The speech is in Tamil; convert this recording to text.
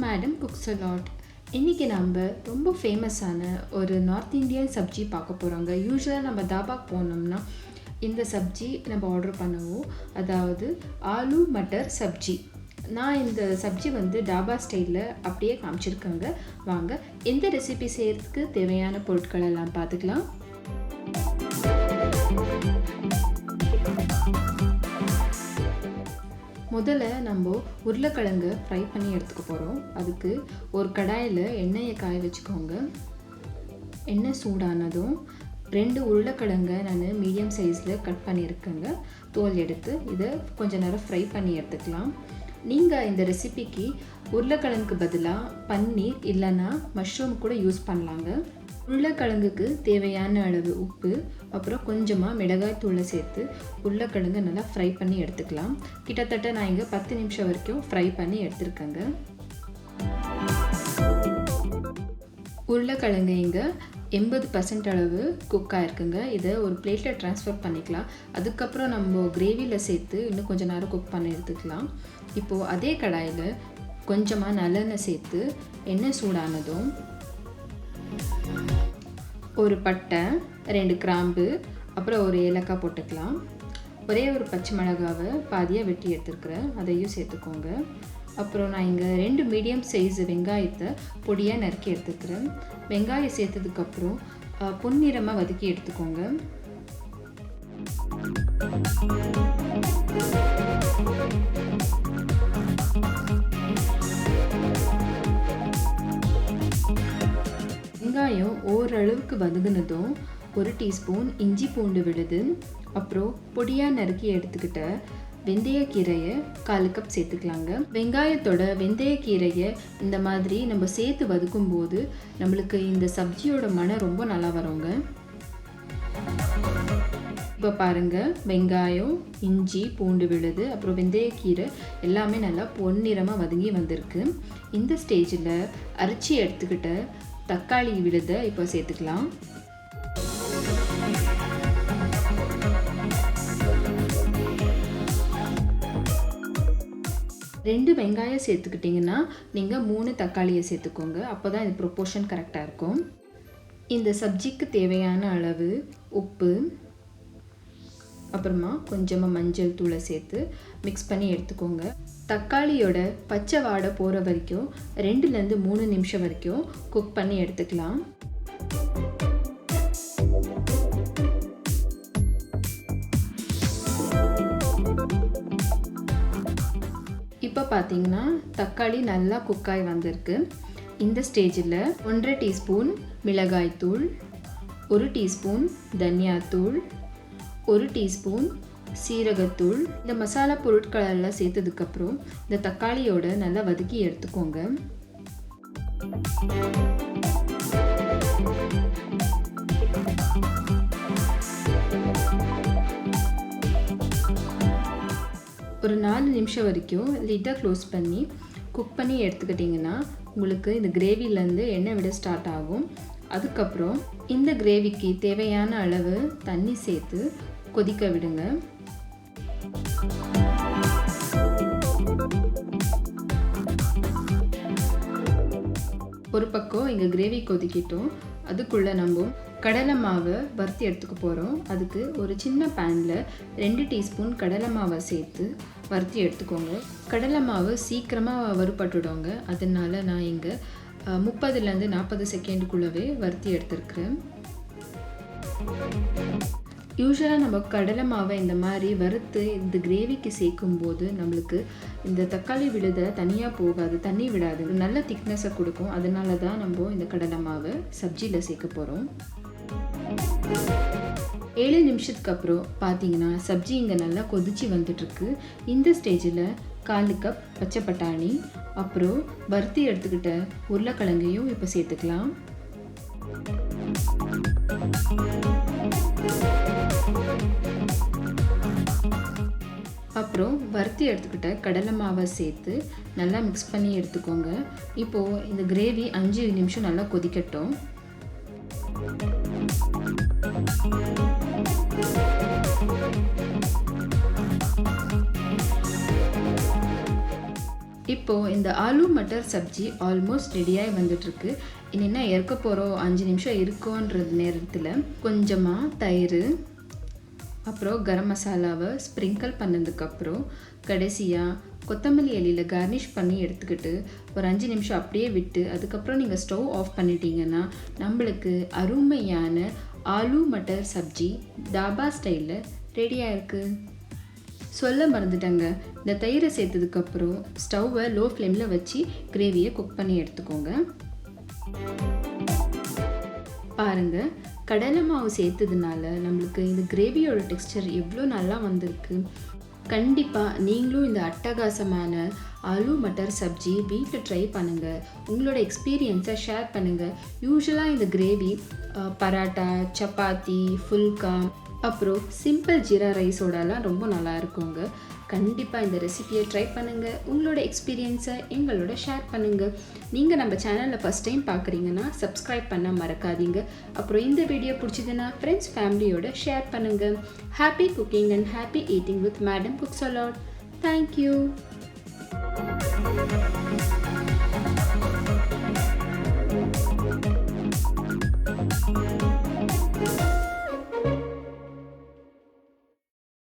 Madam cooks a lot. இன்றைக்கி நம்ம ரொம்ப ஃபேமஸான ஒரு நார்த் இந்தியன் சப்ஜி பார்க்க போகிறோங்க. யூஸ்வலாக நம்ம தாபாக்கு போனோம்னா இந்த சப்ஜி நம்ம ஆர்டர் பண்ணுவோம், அதாவது ஆலூ மட்டர் சப்ஜி. நான் இந்த சப்ஜி டாபா ஸ்டைலில் அப்படியே காமிச்சிருக்கேங்க. வாங்க இந்த ரெசிபி செய்கிறதுக்கு தேவையான பொருட்கள் எல்லாம் பார்த்துக்கலாம். முதல்ல நம்ம உருளைக்கிழங்கு ஃப்ரை பண்ணி எடுத்துக்க போகிறோம். அதுக்கு ஒரு கடாயில் எண்ணெயை காய வச்சுக்கோங்க. எண்ணெய் சூடானதும் 2 உருளைக்கிழங்கை நான் மீடியம் சைஸில் கட் பண்ணியிருக்கேங்க. தோல் எடுத்து இதை கொஞ்சம் நேரம் ஃப்ரை பண்ணி எடுத்துக்கலாம். நீங்கள் இந்த ரெசிபிக்கு உருளைக்கிழங்குக்கு பதிலாக பன்னீர் இல்லைன்னா மஷ்ரூம் கூட யூஸ் பண்ணலாங்க. உருளைக்கிழங்குக்கு தேவையான அளவு உப்பு, அப்புறம் கொஞ்சமாக மிளகாய் தூளை சேர்த்து உருளைக்கிழங்கு நல்லா ஃப்ரை பண்ணி எடுத்துக்கலாம். கிட்டத்தட்ட நான் இங்கே 10 நிமிஷம் வரைக்கும் ஃப்ரை பண்ணி எடுத்துருக்கேங்க. உருளைக்கிழங்கு இங்கே 80% அளவு குக் ஆகிருக்குங்க. இதை ஒரு பிளேட்டில் ட்ரான்ஸ்ஃபர் பண்ணிக்கலாம். அதுக்கப்புறம் நம்ம கிரேவியில் சேர்த்து இன்னும் கொஞ்சம் நேரம் குக் பண்ணி எடுத்துக்கலாம். இப்போது அதே கடாயில் கொஞ்சமாக நல்லெண்ணெய் சேர்த்து எண்ணெய் சூடானதும் ஒரு பட்டை, 2 கிராம்பு, அப்புறம் ஒரு ஏலக்காய் போட்டுக்கலாம். ஒரே ஒரு பச்சை மிளகாவை பாதியாக வெட்டி எடுத்துருக்குறேன், அதையும் சேர்த்துக்கோங்க. அப்புறம் நான் இங்கே 2 மீடியம் சைஸ் வெங்காயத்தை பொடியாக நறுக்கி எடுத்துக்கிறேன். வெங்காயம் சேர்த்ததுக்கப்புறம் பொன்னிறமாக வதக்கி எடுத்துக்கோங்க. வெங்காயம் ஓரளவுக்கு வதங்கினதும் 1 டீஸ்பூன் இஞ்சி பூண்டு விழுது, அப்புறம் பொடியாக நறுக்கி எடுத்துக்கிட்ட வெந்தயக்கீரையை 1/4 கப் சேர்த்துக்கலாங்க. வெங்காயத்தோட வெந்தயக்கீரையை இந்த மாதிரி நம்ம சேர்த்து வதக்கும் போது நம்மளுக்கு இந்த சப்ஜியோட மனம் ரொம்ப நல்லா வருங்க. இப்போ பாருங்கள், வெங்காயம், இஞ்சி பூண்டு விழுது, அப்புறம் வெந்தயக்கீரை எல்லாமே நல்லா பொன்னிறமாக வதங்கி வந்திருக்கு. இந்த ஸ்டேஜில் அரைச்சி எடுத்துக்கிட்ட தக்காளி விழுதை இப்போ சேர்த்துக்கலாம். ரெண்டு வெங்காயம் சேர்த்துக்கிட்டிங்கன்னா நீங்கள் 3 தக்காளியை சேர்த்துக்கோங்க. அப்போ தான் இது ப்ரொப்போர்ஷன் கரெக்டாக இருக்கும். இந்த சப்ஜிக்கு தேவையான அளவு உப்பு, அப்புறமா கொஞ்சமாக மஞ்சள் தூளை சேர்த்து மிக்ஸ் பண்ணி எடுத்துக்கோங்க. தக்காளியோட பச்சை வாடை போகிற வரைக்கும் 2லேருந்து 3 நிமிஷம் வரைக்கும் குக் பண்ணி எடுத்துக்கலாம். இப்போ பார்த்தீங்கன்னா தக்காளி நல்லா குக்காய் வந்திருக்கு. இந்த ஸ்டேஜில் 1/2 டீஸ்பூன் மிளகாய்த்தூள், 1 டீஸ்பூன் தனியாத்தூள், 1 டீஸ்பூன் சீரகத்தூள், இந்த மசாலா பொருட்கள் எல்லாம் சேர்த்ததுக்கப்புறம் இந்த தக்காளியோட நல்லா வதக்கி எடுத்துக்கோங்க. ஒரு 4 நிமிஷம் வரைக்கும் லிட்டை க்ளோஸ் பண்ணி குக் பண்ணி எடுத்துக்கிட்டிங்கன்னா உங்களுக்கு இந்த கிரேவிலேருந்து எண்ணெய் விட ஸ்டார்ட் ஆகும். அதுக்கப்புறம் இந்த கிரேவிக்கு தேவையான அளவு தண்ணி சேர்த்து கொதிக்க விடுங்க. ஒரு பக்கம் இங்கே கிரேவி கொதிக்கிட்டோம். அதுக்குள்ளே நம்ம கடலை மாவை வறுத்து எடுத்துக்க போகிறோம். அதுக்கு ஒரு சின்ன பேனில் 2 டீஸ்பூன் கடலை மாவை சேர்த்து வறுத்து எடுத்துக்கோங்க. கடலை மாவு சீக்கிரமாக வறுபட்டுடுங்க. அதனால நான் இங்கே 30லேருந்து 40 செகண்டுக்குள்ளவே வறுத்து எடுத்துருக்குறேன். யூஸ்வலாக நம்ம கடலை மாவை இந்த மாதிரி வறுத்து இந்த கிரேவிக்கு சேர்க்கும்போது நம்மளுக்கு இந்த தக்காளி விழுத தனியாக போகாது, தண்ணி விடாது, நல்ல திக்னஸை கொடுக்கும். அதனால தான் நம்ம இந்த கடலை மாவை சப்ஜியில் சேர்க்க போகிறோம். 7 நிமிஷத்துக்கு அப்புறம் பார்த்தீங்கன்னா சப்ஜி இங்கே நல்லா கொதிச்சு வந்துட்டுருக்கு. இந்த ஸ்டேஜில் 1/4 கப் பச்சை பட்டாணி, அப்புறம் வறுத்தி எடுத்துக்கிட்ட உருளைக்கிழங்கையும் இப்போ சேர்த்துக்கலாம். அப்புறம் வறுத்தி எடுத்துக்கிட்ட கடலை மாவை சேர்த்து நல்லா மிக்ஸ் பண்ணி எடுத்துக்கோங்க. இப்போது இந்த கிரேவி 5 நிமிஷம் நல்லா கொதிக்கட்டும். இப்போது இந்த ஆலூ மட்டர் சப்ஜி ஆல்மோஸ்ட் ரெடியாகி வந்துட்டுருக்கு. என்னென்னா இறக்க போகிறோம் 5 நிமிஷம் இருக்கோன்றது நேரத்தில் கொஞ்சமாக தயிர், அப்புறம் கரம் மசாலாவை ஸ்ப்ரிங்கிள் பண்ணதுக்கப்புறம் கடைசியாக கொத்தமல்லி இலையில் கார்னிஷ் பண்ணி எடுத்துக்கிட்டு ஒரு 5 நிமிஷம் அப்படியே விட்டு அதுக்கப்புறம் நீங்கள் ஸ்டவ் ஆஃப் பண்ணிட்டீங்கன்னா நம்மளுக்கு அருமையான ஆலூ மட்டர் சப்ஜி தாபா ஸ்டைலில் ரெடியாக இருக்குது. சொல்ல மறந்துட்டேங்க, இந்த தயிரை சேர்த்ததுக்கப்புறம் ஸ்டவ்வை லோ ஃப்ளேமில் வச்சு கிரேவியை குக் பண்ணி எடுத்துக்கோங்க. பாருங்கள், கடலை மாவு சேர்த்ததுனால நம்மளுக்கு இந்த கிரேவியோட டெக்ஸ்டர் எவ்வளோ நல்லா வந்திருக்கு. கண்டிப்பாக நீங்களும் இந்த அட்டகாசமான ஆலூ மட்டர் சப்ஜி வீட்டில் ட்ரை பண்ணுங்கள். உங்களோட எக்ஸ்பீரியன்ஸை ஷேர் பண்ணுங்கள். யூஸ்வலாக இந்த கிரேவி பராட்டா, சப்பாத்தி, ஃபுல்கா, அப்புறம் சிம்பிள் ஜீரா ரைஸோடலாம் ரொம்ப நல்லா இருக்குங்க. கண்டிப்பாக இந்த ரெசிபியை ட்ரை பண்ணுங்கள். உங்களோட எக்ஸ்பீரியன்ஸை எங்களோட ஷேர் பண்ணுங்கள். நீங்கள் நம்ம சேனலில் ஃபஸ்ட் டைம் பார்க்குறீங்கன்னா சப்ஸ்கிரைப் பண்ண மறக்காதீங்க. அப்புறம் இந்த வீடியோ பிடிச்சதுன்னா ஃப்ரெண்ட்ஸ் ஃபேமிலியோட ஷேர் பண்ணுங்கள். Happy cooking and happy eating with madam cooks a lot. Thank you.